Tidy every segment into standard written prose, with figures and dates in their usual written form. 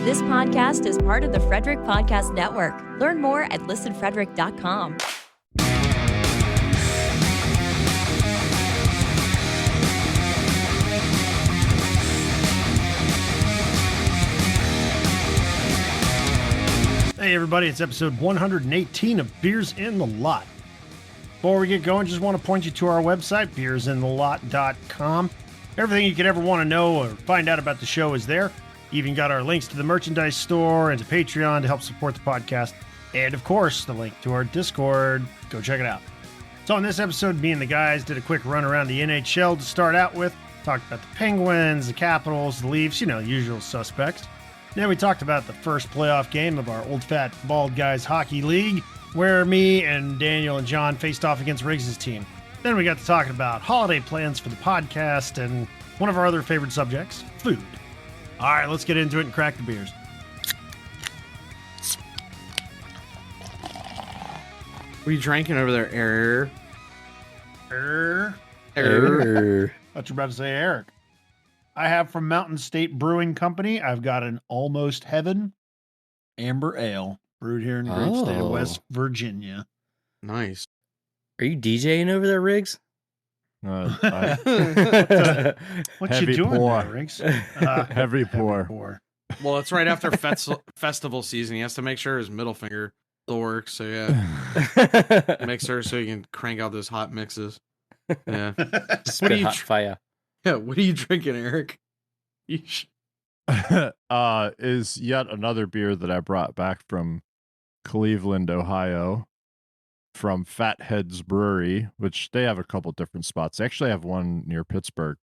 This podcast is part of the Frederick Podcast Network. Learn more at listenfrederick.com. Hey everybody, it's episode 118 of Beers in the Lot. Before we get going, just want to point you to our website, beersinthelot.com. Everything you could ever want to know or find out about the show is there. Even got our links to the merchandise store and to Patreon to help support the podcast. And of course, the link to our Discord. Go check it out. So on this episode, me and the guys did a quick run around the NHL to start out with. Talked about the Penguins, the Capitals, the Leafs, the usual suspects. Then we talked about the first playoff game of our Old Fat Bald Guys Hockey League, where me and Daniel and John faced off against Riggs' team. Then we got to talking about holiday plans for the podcast and one of our other favorite subjects, food. All right, let's get into it and crack the beers. What are you drinking over there, Eric? Thought you were about to say Eric. I have from Mountain State Brewing Company, I've got an Almost Heaven Amber Ale, brewed here in the great state of West Virginia. Nice. Are you DJing over there, Riggs? What you doing there, Riggs? Heavy pour. Well, it's right after festival season. He has to make sure his middle finger still works. So, yeah. Make sure so he can crank out those hot mixes. Yeah. What are you fire? Yeah, what are you drinking, Eric? Is yet another beer that I brought back from Cleveland, Ohio, from Fatheads Brewery, which they have a couple different spots. They actually have one near Pittsburgh.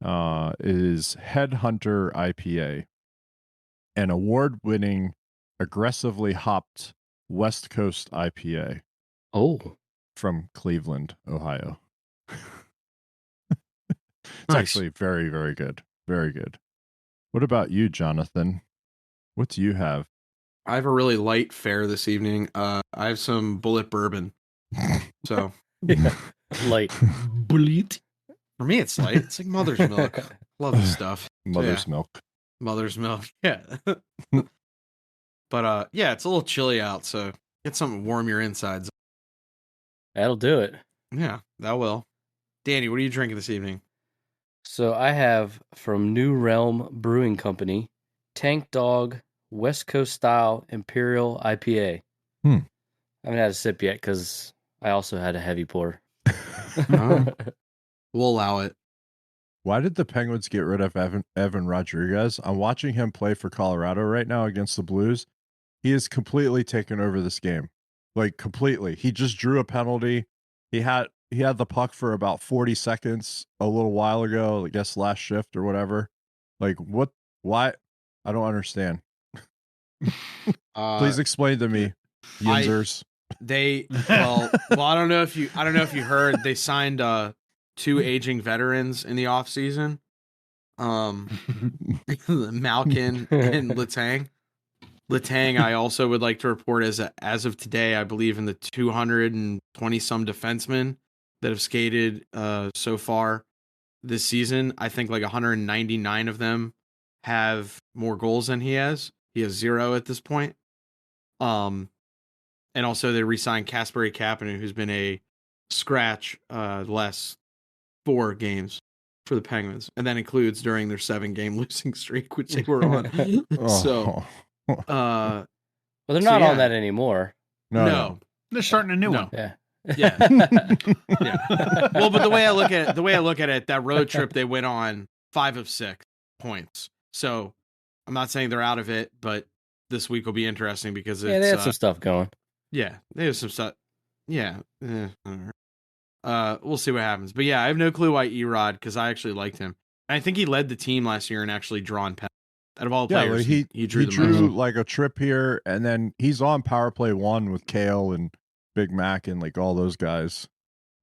Is Headhunter IPA, an award-winning, aggressively hopped West Coast IPA. Oh, from Cleveland, Ohio. It's Nice. actually very, very good. Very good. What about you, Jonathan? What do you have? I have a really light fare this evening. I have some Bullet Bourbon. So, yeah. Light. Bullet. for me, it's light. It's like mother's milk. Love this stuff. Mother's milk. Mother's milk. Yeah. But, yeah, it's a little chilly out, so get something warm your insides. That'll do it. Yeah, that will. Danny, what are you drinking this evening? So I have from New Realm Brewing Company, Tank Dog West Coast Style Imperial IPA. I haven't had a sip yet because I also had a heavy pour. We'll allow it. Why did the Penguins get rid of Evan Rodriguez? I'm watching him play for Colorado right now against the Blues. He has completely taken over this game. Like, completely. He just drew a penalty. He had the puck for about 40 seconds a little while ago, I guess last shift or whatever. Like, what? Why? I don't understand. Please explain to me, Yinzers. I don't know if you heard they signed 2 aging veterans in the offseason. Malkin and Letang. Letang, I also would like to report as of today, I believe in the 220 some defensemen that have skated so far this season. I think like 199 of them have more goals than he has. He has 0 at this point. And also they re-signed Kasperi Kapanen, who's been a scratch the last 4 games for the Penguins, and that includes during their 7-game losing streak, which they were on. So, well, they're not on that anymore. No. They're starting a new one. Yeah. Yeah. Well, but the way I look at it, that road trip they went on 5 of 6 points. So I'm not saying they're out of it, but this week will be interesting because they have some stuff going. Yeah, they have some stuff. Yeah. We'll see what happens. But yeah, I have no clue why Erod, because I actually liked him. And I think he led the team last year in actually drawn penalties. Out of all players, like he drew like a trip here, and then he's on power play 1 with Kale and Big Mac and like all those guys.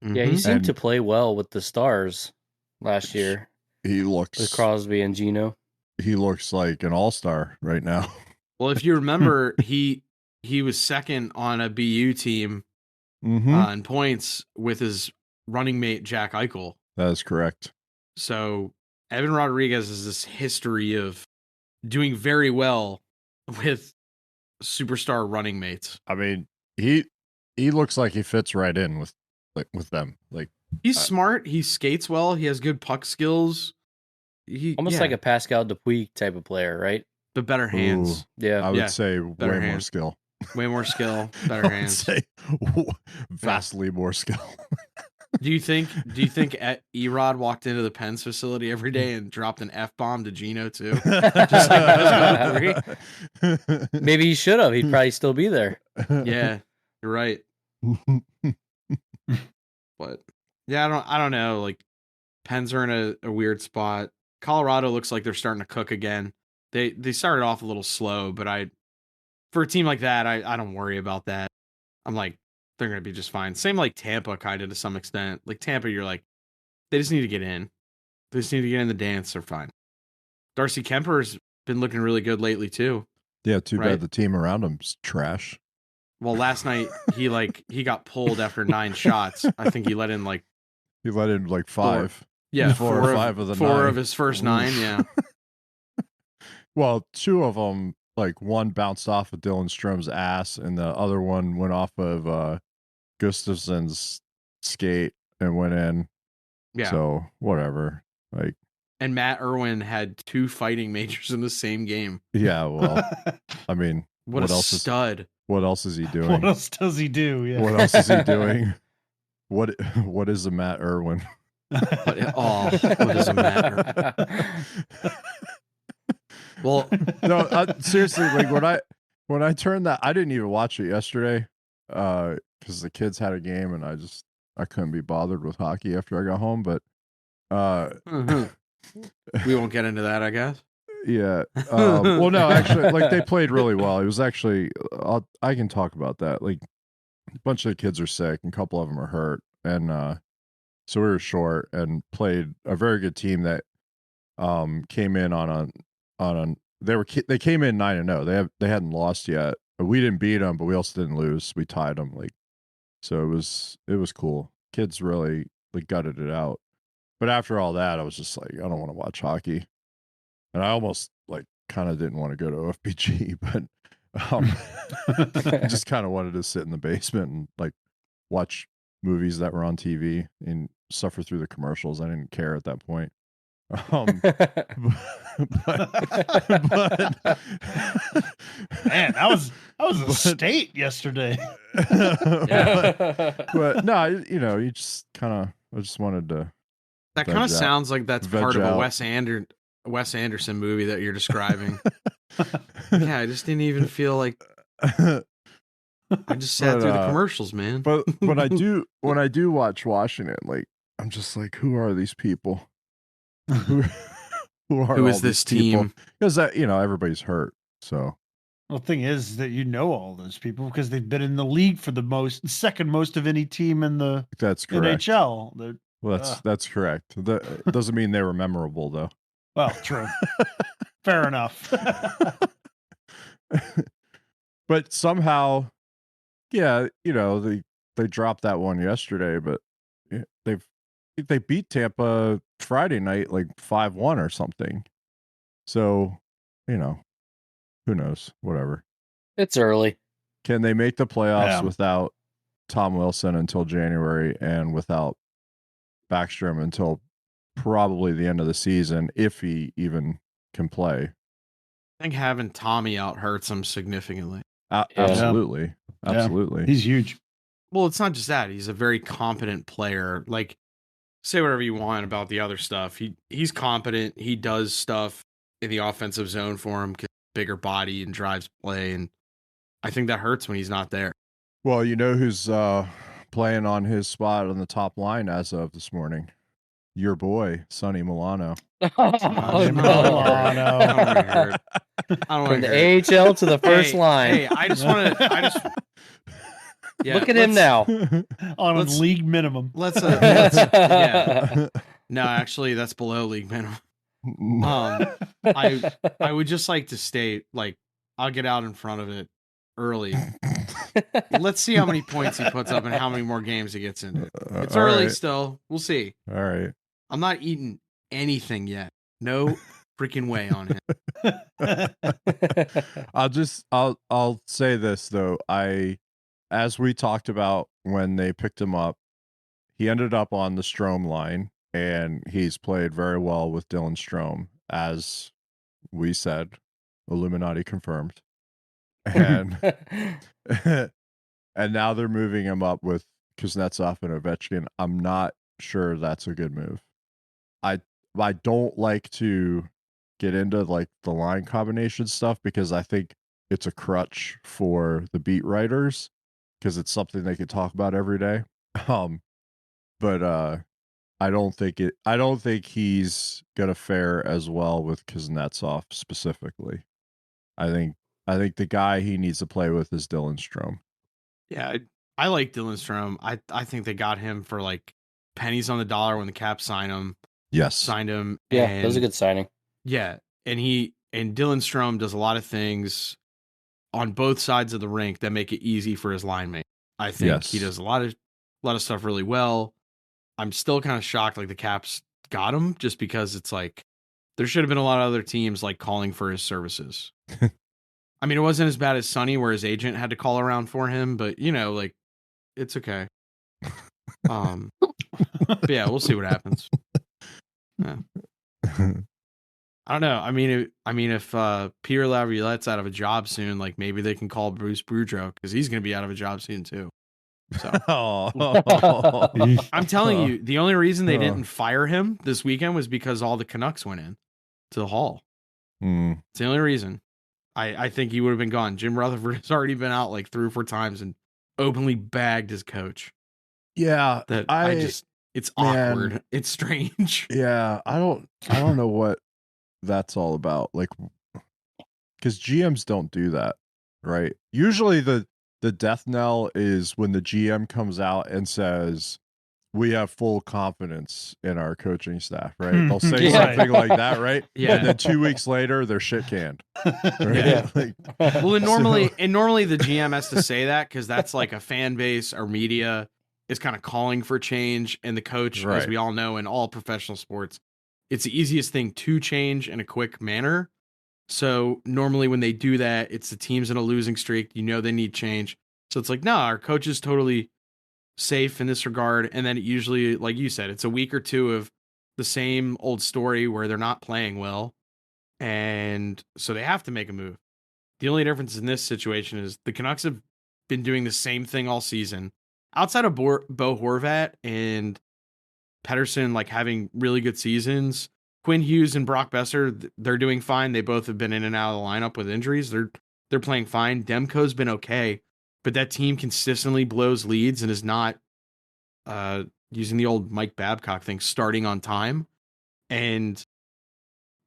Yeah, he seemed to play well with the Stars last year. He looks with Crosby and Gino. He looks like an all-star right now. Well, if you remember, he was second on a BU team in points with his running mate Jack Eichel. That is correct. So Evan Rodriguez has this history of doing very well with superstar running mates. I mean, he looks like he fits right in with them. Like He's smart. He skates well. He has good puck skills. Almost like a Pascal Dupuis type of player, right? but better hands. Ooh, I would say better way more hands. skill. Way more skill, better I would hands. say vastly more skill. Do you think Erod walked into the Pens facility every day and dropped an F-bomb to Gino too? Just like those Maybe he should have. He'd probably still be there. Yeah, you're right. But yeah, I don't know. Like Pens are in a weird spot. Colorado looks like they're starting to cook again. They started off a little slow, but for a team like that, I don't worry about that. I'm like, they're gonna be just fine. Same like Tampa, kind of to some extent. Like Tampa, you're like, they just need to get in. They just need to get in the dance. They're fine. Darcy Kemper's been looking really good lately too. Yeah, too bad the team around him's trash. Well, last night he got pulled after 9 shots. I think he let in like 5. 4 or 5 of the 4 9. of his first 9. Yeah. Well, 2 of them, like one bounced off of Dylan Strom's ass, and the other one went off of Gustafson's skate and went in. Yeah. So whatever. Like, and Matt Irwin had 2 fighting majors in the same game. Yeah. Well, I mean, what else? Stud. What else is he doing? What else does he do? Yeah. What else is he doing? What is a Matt Irwin? What is a Matt Irwin? Well, no, seriously, like when I turned that, I didn't even watch it yesterday because the kids had a game and I couldn't be bothered with hockey after I got home. But we won't get into that, I guess. Yeah. Well, no, actually, like they played really well. It was actually I can talk about that. Like a bunch of the kids are sick and a couple of them are hurt, and so we were short and played a very good team that came in they came in 9-0. They hadn't lost yet. We didn't beat them, but we also didn't lose. We tied them. Like, so it was cool. Kids really like gutted it out. But after all that, I was just like, I don't want to watch hockey, and I almost like kind of didn't want to go to OFBG, but I just kind of wanted to sit in the basement and like watch movies that were on TV and suffer through the commercials. I didn't care at that point. But man, that was a state yesterday. But no, you just I just wanted to. That kind of sounds like that's part of a Wes Anderson movie that you're describing. Yeah, I just didn't even feel like I just sat through the commercials, man. But when I do watch Washington, like I'm just like, who are these people? Who is this team? Because everybody's hurt. So Well, the thing is that all those people because they've been in the league for the second most of any team in the that's correct. NHL. That's correct. That doesn't mean they were memorable though. Well, true. Fair enough. But somehow, yeah, they dropped that one yesterday, but they beat Tampa Friday night like 5-1 or something. So, who knows? Whatever. It's early. Can they make the playoffs without Tom Wilson until January and without Backstrom until probably the end of the season, if he even can play? I think having Tommy out hurts him significantly. Absolutely. Yeah. Absolutely. He's huge. Well, it's not just that. He's a very competent player. Like, say whatever you want about the other stuff. He's competent. He does stuff in the offensive zone for him, bigger body and drives play. And I think that hurts when he's not there. Well, who's playing on his spot on the top line as of this morning? Your boy, Sonny Milano. Oh, no. From the AHL to the first line. Hey, I just want to. Yeah, look at him now on a league minimum. Yeah. No, actually, that's below league minimum. I would just like to state, like, I'll get out in front of it early. Let's see how many points he puts up and how many more games he gets into. It's early still. We'll see. All right. I'm not eating anything yet. No freaking way on him. I'll say this though. As we talked about when they picked him up, he ended up on the Strome line, and he's played very well with Dylan Strome, as we said, Illuminati confirmed. And and now they're moving him up with Kuznetsov and Ovechkin. I'm not sure that's a good move. I don't like to get into like the line combination stuff because I think it's a crutch for the beat writers because it's something they could talk about every day. But I don't think he's gonna fare as well with Kuznetsov specifically. I think the guy he needs to play with is Dylan Strome. Yeah, I like Dylan Strome. I think they got him for like pennies on the dollar when the Caps signed him. Yes. Signed him. Yeah, that was a good signing. Yeah. And Dylan Strome does a lot of things on both sides of the rink that make it easy for his line mate. I think he does a lot of stuff really well. I'm still kind of shocked like the Caps got him just because it's like there should have been a lot of other teams like calling for his services. I mean, it wasn't as bad as Sonny where his agent had to call around for him, but you know, like it's okay. But yeah, we'll see what happens. Yeah. I don't know. I mean, if Pierre Laviolette's out of a job soon, like maybe they can call Bruce Boudreau because he's going to be out of a job soon too. So I'm telling you, the only reason they didn't fire him this weekend was because all the Canucks went in to the hall. It's the only reason. I think he would have been gone. Jim Rutherford has already been out like 3 or 4 times and openly bagged his coach. Yeah, it's awkward. It's strange. Yeah, I don't know what that's all about. Like, because GMs don't do that, right? Usually the death knell is when the GM comes out and says, we have full confidence in our coaching staff, right? They'll say something like that, right? Yeah. And then 2 weeks later, they're shit canned. Right? Yeah. Like, well, and normally the GM has to say that because that's like a fan base or media is kind of calling for change. And the coach, as we all know, in all professional sports, it's the easiest thing to change in a quick manner. So normally when they do that, it's the team's in a losing streak. You know they need change. So it's like, no, our coach is totally safe in this regard. And then it usually, like you said, it's a week or two of the same old story where they're not playing well. And so they have to make a move. The only difference in this situation is the Canucks have been doing the same thing all season. Outside of Bo Horvat and Pettersson, like having really good seasons, Quinn Hughes and Brock Besser, they're doing fine. They both have been in and out of the lineup with injuries. They're playing fine. Demko's been okay, but that team consistently blows leads and is not using the old Mike Babcock thing, starting on time. And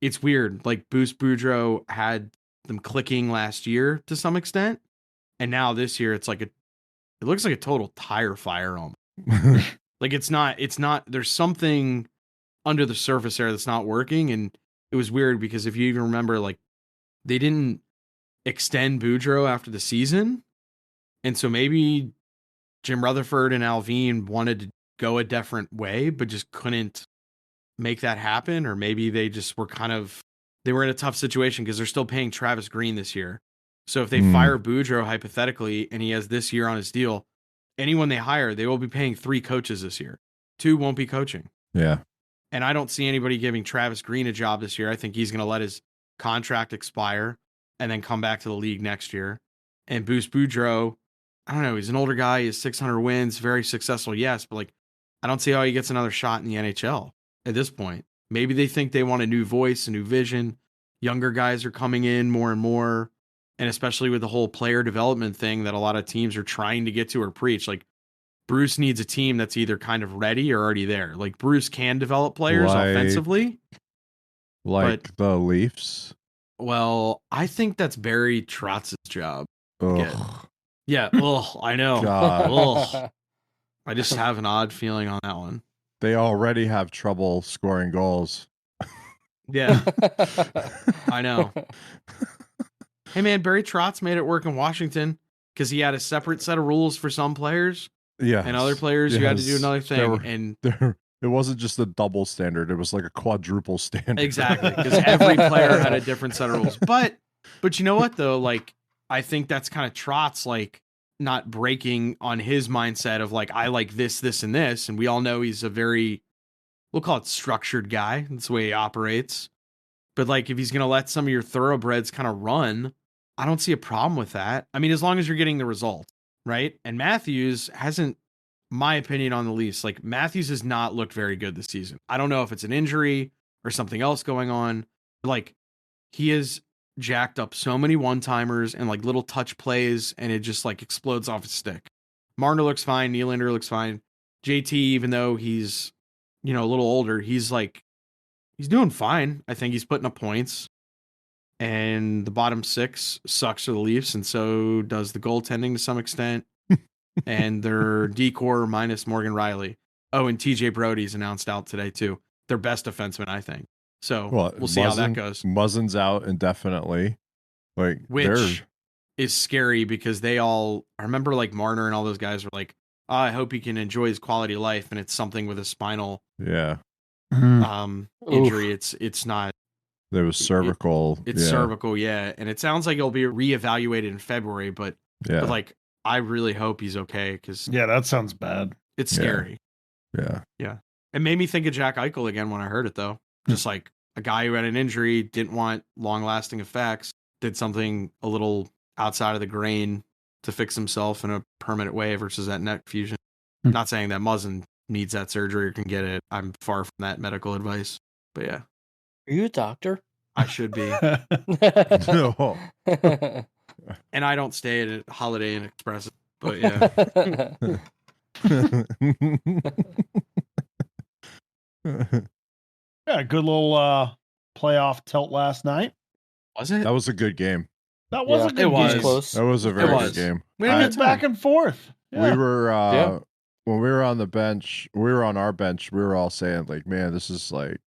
it's weird. Like Bruce Boudreau had them clicking last year to some extent, and now this year it's like it looks like a total tire fire on. Like it's not. There's something under the surface there that's not working, and it was weird because if you even remember, like they didn't extend Boudreau after the season, and so maybe Jim Rutherford and Alvin wanted to go a different way, but just couldn't make that happen, or maybe they just were they were in a tough situation because they're still paying Travis Green this year. So if they fire Boudreau hypothetically, and he has this year on his deal, anyone they hire, they will be paying 3 coaches this year. 2 won't be coaching. Yeah. And I don't see anybody giving Travis Green a job this year. I think he's going to let his contract expire and then come back to the league next year. And Bruce Boudreau, I don't know, he's an older guy. He has 600 wins, very successful, yes, but like I don't see how he gets another shot in the NHL at this point. Maybe they think they want a new voice, a new vision. Younger guys are coming in more and more. And especially with the whole player development thing that a lot of teams are trying to get to or preach. Like Bruce needs a team that's either kind of ready or already there. Like Bruce can develop players offensively. Like the Leafs? Well, I think that's Barry Trotz's job. Ugh. Yeah. Oh, I know. God. I just have an odd feeling on that one. They already have trouble scoring goals. Yeah. I know. Hey man, Barry Trotz made it work in Washington because he had a separate set of rules for some players. Yeah. And other players you had to do another thing. It wasn't just a double standard. It was like a quadruple standard. Exactly, because every player had a different set of rules. But you know what though? Like, I think that's kind of Trott's like not breaking on his mindset of like, I like this, this, and this, and we all know he's a very, we'll call it structured guy. That's the way he operates. But like, if he's gonna let some of your thoroughbreds kind of run, I don't see a problem with that. I mean, as long as you're getting the result, right? And Matthews hasn't, my opinion on the Leafs, like Matthews has not looked very good this season. I don't know if it's an injury or something else going on. Like, he has jacked up so many one-timers and like little touch plays, and it just like explodes off his stick. Marner looks fine. Nylander looks fine. JT, even though he's, a little older, he's doing fine. I think he's putting up points. And the bottom six sucks for the Leafs, and so does the goaltending to some extent. And their D-core minus Morgan Riley. Oh, and TJ Brody's announced out today too. Their best defenseman, I think. So we'll see how that goes. Muzzin's out indefinitely. Like, which is scary because I remember like Marner and all those guys were like, oh, I hope he can enjoy his quality of life, and it's something with a spinal injury. It's not. There was cervical. It's cervical, yeah. And it sounds like it'll be reevaluated in February, but like, I really hope he's okay because that sounds bad. It's scary. Yeah. It made me think of Jack Eichel again when I heard it, though. Just like a guy who had an injury, didn't want long-lasting effects, did something a little outside of the grain to fix himself in a permanent way versus that neck fusion. Not saying that Muzzin needs that surgery or can get it. I'm far from that medical advice. But yeah. Are you a doctor? I should be. No. And I don't stay at a Holiday Inn Express. But yeah. Yeah, good little playoff tilt last night. Was it? That was a good game. That was a good game. It was close. That was a very good game. It's back and forth. Yeah. We were when we were on the bench, we were on our bench, we were all saying like, man, this is like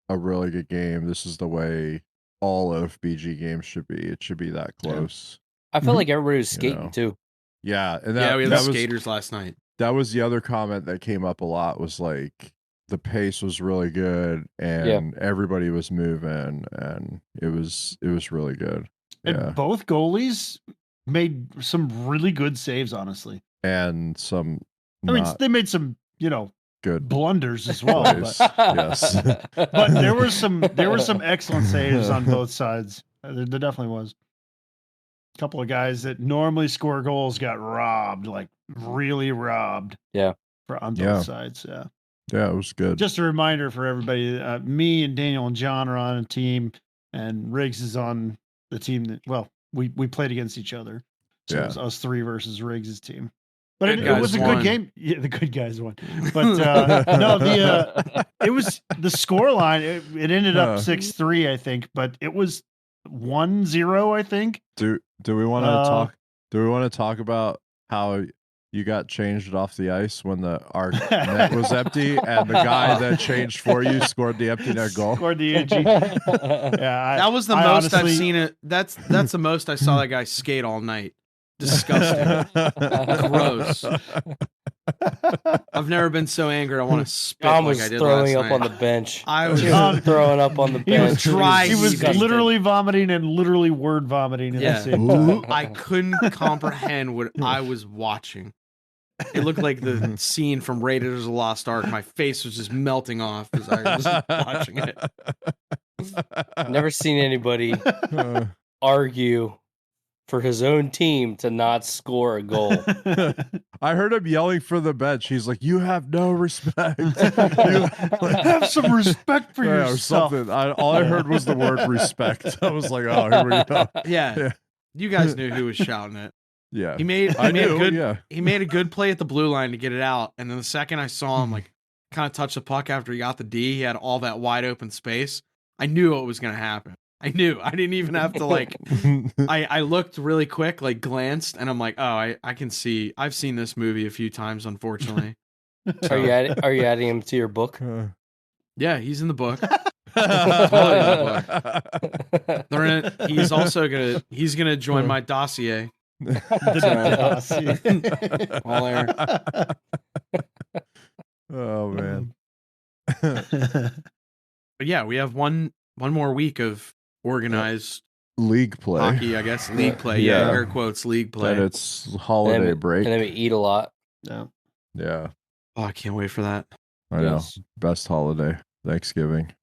a really good game. This is the way all OFBG games should be. It should be that close. I felt like everybody was skating too. Yeah, and we had the skaters last night. That was the other comment that came up a lot, was like the pace was really good and everybody was moving, and it was really good. And both goalies made some really good saves, honestly. And some they made some, good blunders as well. But, yes. But there were some excellent saves on both sides. There definitely was. A couple of guys that normally score goals got robbed, like really robbed. Yeah. On both sides. Yeah. Yeah, it was good. Just a reminder for everybody, me and Daniel and John are on a team, and Riggs is on the team that, we played against each other. So it was us three versus Riggs' team. But it was a good game. Yeah, the good guys won. But it was the score line. It ended up 6-3, I think, but it was 1-0, I think. Do we want to talk? Do we want to talk about how you got changed off the ice when our net was empty, and the guy that changed for you scored the empty net goal? Scored the empty. That was the most I've seen it. That's the most I saw that guy skate all night. Disgusting. Gross. I've never been so angry. I want to spit Tom like was I did throwing last up night. on the bench. I was throwing up on the bench. He was dry. He was disgusting. literally vomiting and literally word vomiting at the same time. I couldn't comprehend what I was watching. It looked like the scene from Raiders of the Lost Ark. My face was just melting off as I was watching it. Never seen anybody argue for his own team to not score a goal. I heard him yelling for the bench. He's like, "You have no respect. Have some respect for yourself." Or something. All I heard was the word respect. I was like, "Oh, here we go." Yeah. You guys knew who was shouting it. Yeah, he made a good play at the blue line to get it out, and then the second I saw him like kind of touch the puck after he got the D, he had all that wide open space. I knew what was going to happen. I knew. I didn't even have to like. I looked really quick, like glanced, and I'm like, oh, I can see. I've seen this movie a few times, unfortunately. Are you adding him to your book? Yeah, he's in the book. Totally in the book. He's also gonna join my dossier. Oh man. But yeah, we have one more week of organized league play. hockey, I guess. League play. Yeah, air quotes, league play. And it's holiday break. And then we eat a lot. Yeah. Oh, I can't wait for that. I know. Best holiday. Thanksgiving.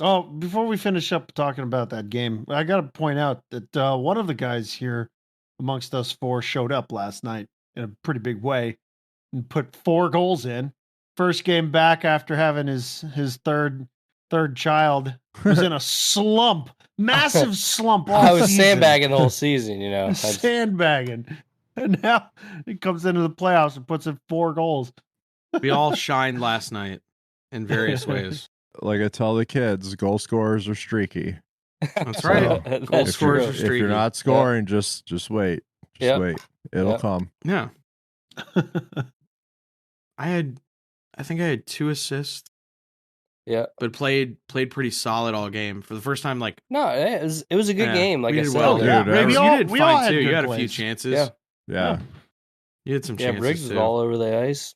Oh, before we finish up talking about that game, I got to point out that one of the guys here amongst us four showed up last night in a pretty big way and put 4 goals in. First game back after having his third child. Was in a slump, massive slump. I was sandbagging the whole season, you know. Sandbagging, and now he comes into the playoffs and puts in 4 goals. We all shined last night in various ways. Like I tell the kids, goal scorers are streaky. That's right. Goal scorers are streaky. If you're not scoring, just wait. Just wait. It'll come. Yeah. I think I had 2 assists. Yeah. But played pretty solid all game. For the first time, like no, it was a good game. Like I said, well, yeah. Dude, you did fine too. You had a few plays. chances. Yeah. You had some chances. Riggs was too. all over the ice.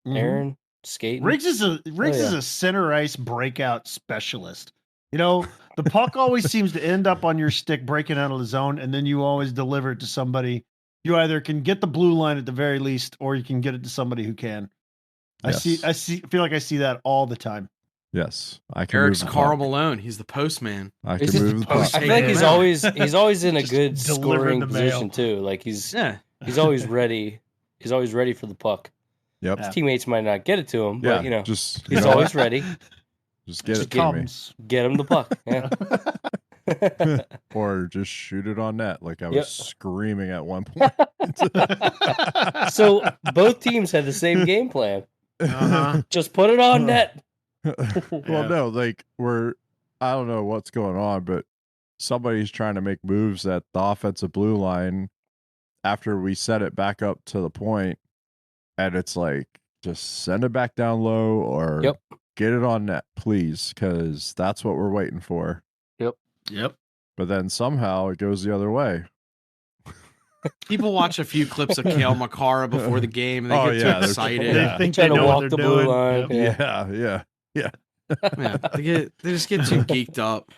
Mhm. Aaron skating. Riggs is a center ice breakout specialist. You know, the puck always seems to end up on your stick breaking out of the zone, and then you always deliver it to somebody. You either can get the blue line at the very least, or you can get it to somebody who can. Yes. I feel like I see that all the time. Yes. I can Eric's move the Carl puck. Malone. He's the postman. I can move the puck. I feel like he's always in a Just good delivering scoring the mail. position too. Like he's always ready. He's always ready for the puck. Yep. His teammates might not get it to him, but you know, just he's always ready. Just get it to Comes. Get him the puck. Yeah. me. Or just shoot it on net like I was screaming at one point. So both teams had the same game plan. Just put it on net. Well, no, like I don't know what's going on, but somebody's trying to make moves at the offensive blue line after we set it back up to the point, and it's like just send it back down low or get it on net, please, because that's what we're waiting for. Yep. But then somehow it goes the other way. People watch a few clips of Cale Makara before the game and they get too excited. They think Trying they to know what walk they're the blue doing. line. Yeah. Yeah, they just get too geeked up.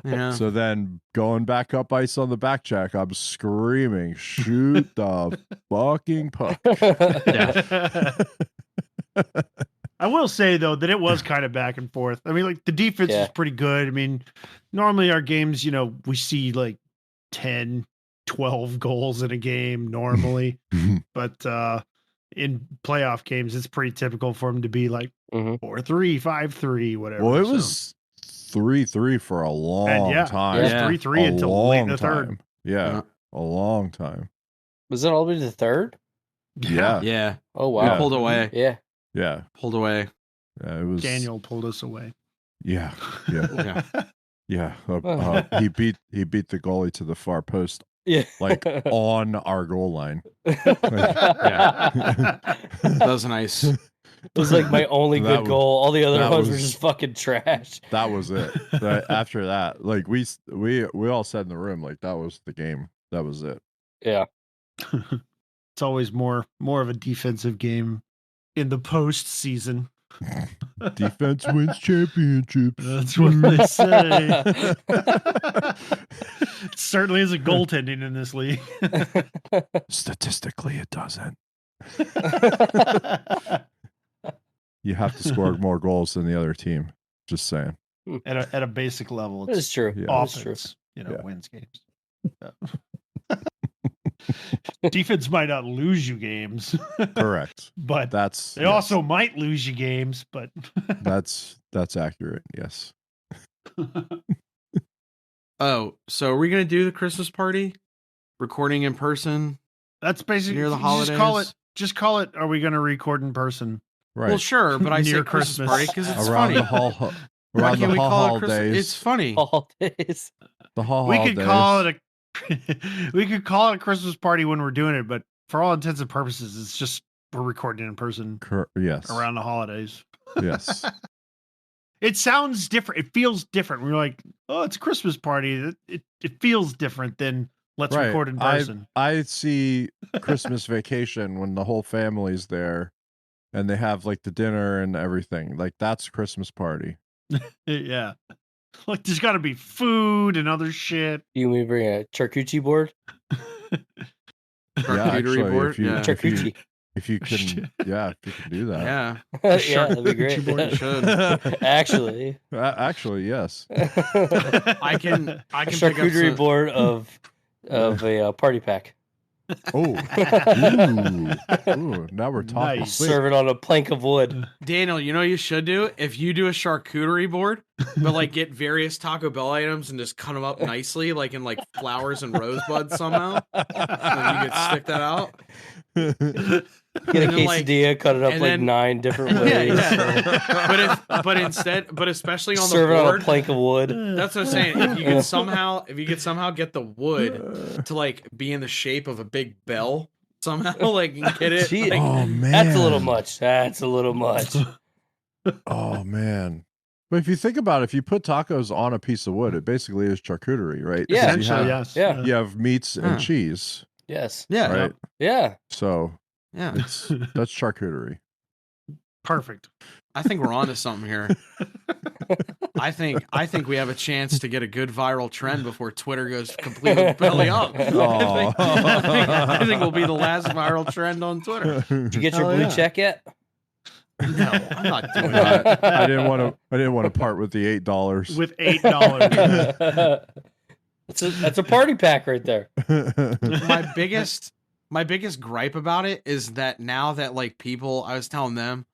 Yeah. So then going back up ice on the back check, I'm screaming, shoot the fucking puck. I will say though that it was kind of back and forth. I mean, like the defense is pretty good. I mean, normally our games, you know, we see like 10, 12 goals in a game normally, but in playoff games, it's pretty typical for them to be like 4-3, 5-3, whatever. Well, it was 3-3 for a long time. It was 3-3 until late in the third. Yeah, a long time. Was it all the way to the third? Yeah. Oh wow. We pulled away. Yeah. Pulled away. Yeah, it was Daniel pulled us away. Yeah. Yeah. He beat the goalie to the far post. Yeah. Like on our goal line. That was nice. It was like my only good goal. All the other ones were just fucking trash. That was it. After that, like we all said in the room, like that was the game. That was it. Yeah. It's always more of a defensive game in the postseason. Defense wins championships. That's what they say. It certainly isn't goaltending in this league. Statistically, it doesn't. You have to score more goals than the other team. Just saying. At a basic level, That is true. Yeah. offense, wins games. Defense might not lose you games. Correct. But they also might lose you games, but that's accurate. Yes. Oh, so are we gonna do the Christmas party? Recording in person? That's basically near the holidays. Just call it. Are we going to record in person? Right. Well, sure, but I say Near Christmas party because it's around funny. the hall. Why Around can't the we call it holidays. Christmas? It's funny. Holidays. The hall. We could call it we could call it a Christmas party when we're doing it, but for all intents and purposes, it's just we're recording in person yes. around the holidays. Yes. It sounds different. It feels different. We're like, oh, it's a Christmas party. It feels different than let's record in person. I see Christmas Vacation when the whole family's there, and they have like the dinner and everything. Like that's a Christmas party. Yeah. Like there's got to be food and other shit. You want me to bring a charcuterie board? Charcuterie board? If you, Yeah. Charcuterie. if you can, yeah, if you can do that. Yeah. Yeah, that'd be great. You should. Actually, Actually, yes. I can pick up charcuterie some, board of a party pack. Oh, ooh, now we're talking. Nice. Wait, Serve it on a plank of wood. Daniel, you know what you should do? If you do a charcuterie board, but like get various Taco Bell items and just cut them up nicely, like in like flowers and rosebuds somehow, and you could stick that out. Get a And then, like- quesadilla, cut it up and like then- 9 different ways. Yeah. but especially on Serve the it on a board. plank of wood. That's what I'm saying. If you could somehow get the wood to like be in the shape of a big bell somehow, like and get it. Gee, Like, oh man, That's a little much. That's a little much. Oh man. But if you think about it, if you put tacos on a piece of wood, it basically is charcuterie, right? Yeah. Because you Essentially, have, yes. Yeah. you have meats and Huh. cheese, Yes. yeah, right? Yeah. So yeah. that's charcuterie. Perfect. I think we're onto something here. I think we have a chance to get a good viral trend before Twitter goes completely belly up. Oh. I think we'll be the last viral trend on Twitter. Did you get your Hell blue yeah. check yet? No, I'm not doing that. I didn't want to part with the $8. With $8. That's a party pack right there. My biggest gripe about it is that now that like people, I was telling them,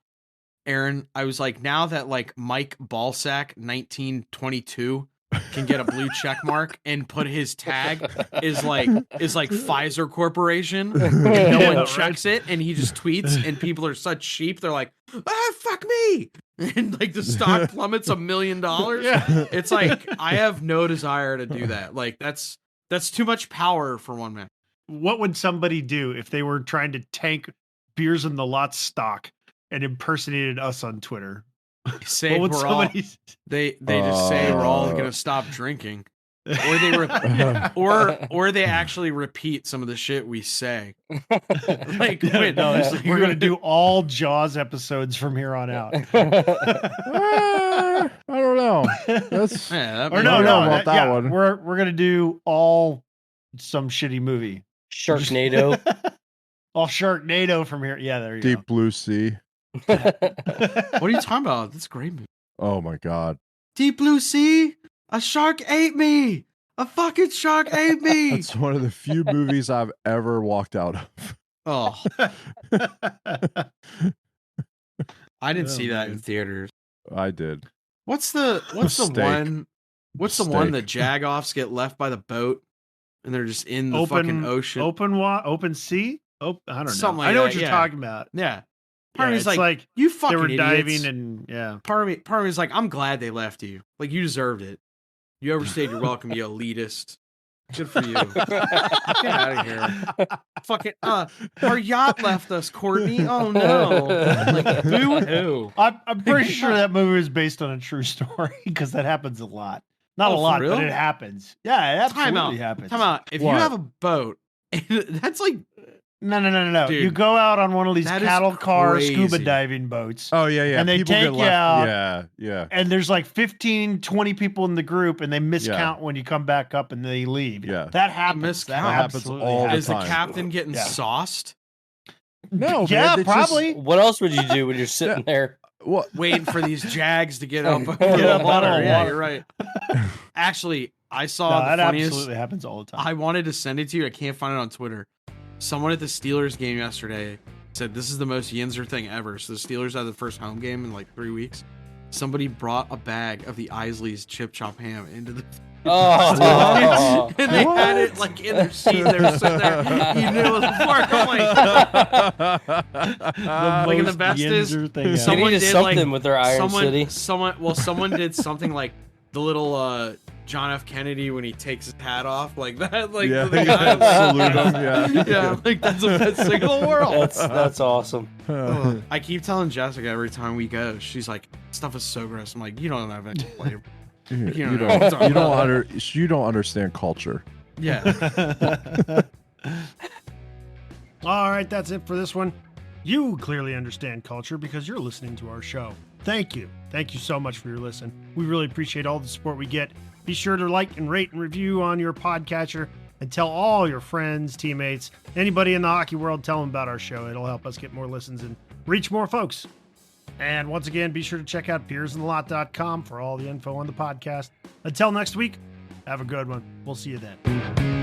Aaron, I was like, now that like Mike Ballsack 1922 can get a blue check mark and put his tag is like Pfizer Corporation, and no one checks it, and he just tweets, and people are such sheep. They're like, fuck me, and like the stock plummets $1 million. Yeah. It's like I have no desire to do that. Like that's too much power for one man. What would somebody do if they were trying to tank Beers in the Lot stock and impersonated us on Twitter? Say What would we're all, somebody they just say we're all gonna stop drinking, or they or they actually repeat some of the shit we say. Like, wait, no, it's like, we're gonna do all Jaws episodes from here on out. I don't know. That's Yeah, Or I no, don't no, know about that one. We're gonna do all some shitty movie. Sharknado. All Sharknado from here. Yeah, there you Deep Blue Sea. what are you talking about? That's a great movie. Oh my god. Deep Blue Sea, a shark ate me. A fucking shark ate me. That's one of the few movies I've ever walked out of. Oh, go. I didn't Oh, see that man. in theaters. I did. What's the Steak. one? What's the one Steak. that jagoffs get left by the boat and they're just in the fucking ocean? Open sea. I don't know. Something like I know that, what you're yeah. talking about. Yeah. Part Yeah, of me's it's like, you fucking they were idiots. diving and yeah. Part of me is like, I'm glad they left you. Like, you deserved it. You overstayed your welcome, you elitist. Good for you. Get out of here. Fucking, our yacht left us, Courtney. Oh no. Like, boo-hoo. I'm pretty sure that movie is based on a true story because that happens a lot. Not Oh, a for lot, real? but it happens. Yeah, it Time out. absolutely happens. Time out. If What? you have a boat, that's like, No. Dude, You go out on one of these that is cattle car crazy. scuba diving boats. Oh yeah. And they People take get you left. out. Yeah. And there's like 15, 20 people in the group, and they miscount when you come back up and they leave. Yeah. That happens. miscount. That happens absolutely all the happens. is the time. captain getting Yeah. sauced? No. Yeah, man, they just- probably. What else would you do when you're sitting there? What? Waiting for these jags to get up, Get up out of the Yeah, water. you're right. Actually, I No, saw that the funniest. absolutely happens all the time. I wanted to send it to you. I can't find it on Twitter. Someone at the Steelers game yesterday said this is the most Yinzer thing ever. So the Steelers had the first home game in like 3 weeks. Somebody brought a bag of the Isley's chip chop ham into the Oh, and they had it like in their seat. They were sitting there. You knew it was a fork. I'm like, like, and the best is Yinzer thing they ever. someone needed did, something like, with their Iron City. someone did something like the little John F. Kennedy when he takes his hat off, like that. Like Yeah. the guy, Salute him. Yeah. yeah, like that's the best thing in the world. That's awesome. Ugh. I keep telling Jessica every time we go, she's like, "Stuff is so gross." I'm like, "You don't have any flavor." You know what I'm talking about. you don't understand culture. Yeah. All right, that's it for this one. You clearly understand culture because you're listening to our show. Thank you. Thank you so much for your listen. We really appreciate all the support we get. Be sure to like and rate and review on your podcatcher and tell all your friends, teammates, anybody in the hockey world, tell them about our show. It'll help us get more listens and reach more folks. And once again, be sure to check out beersintheLot.com for all the info on the podcast. Until next week, have a good one. We'll see you then.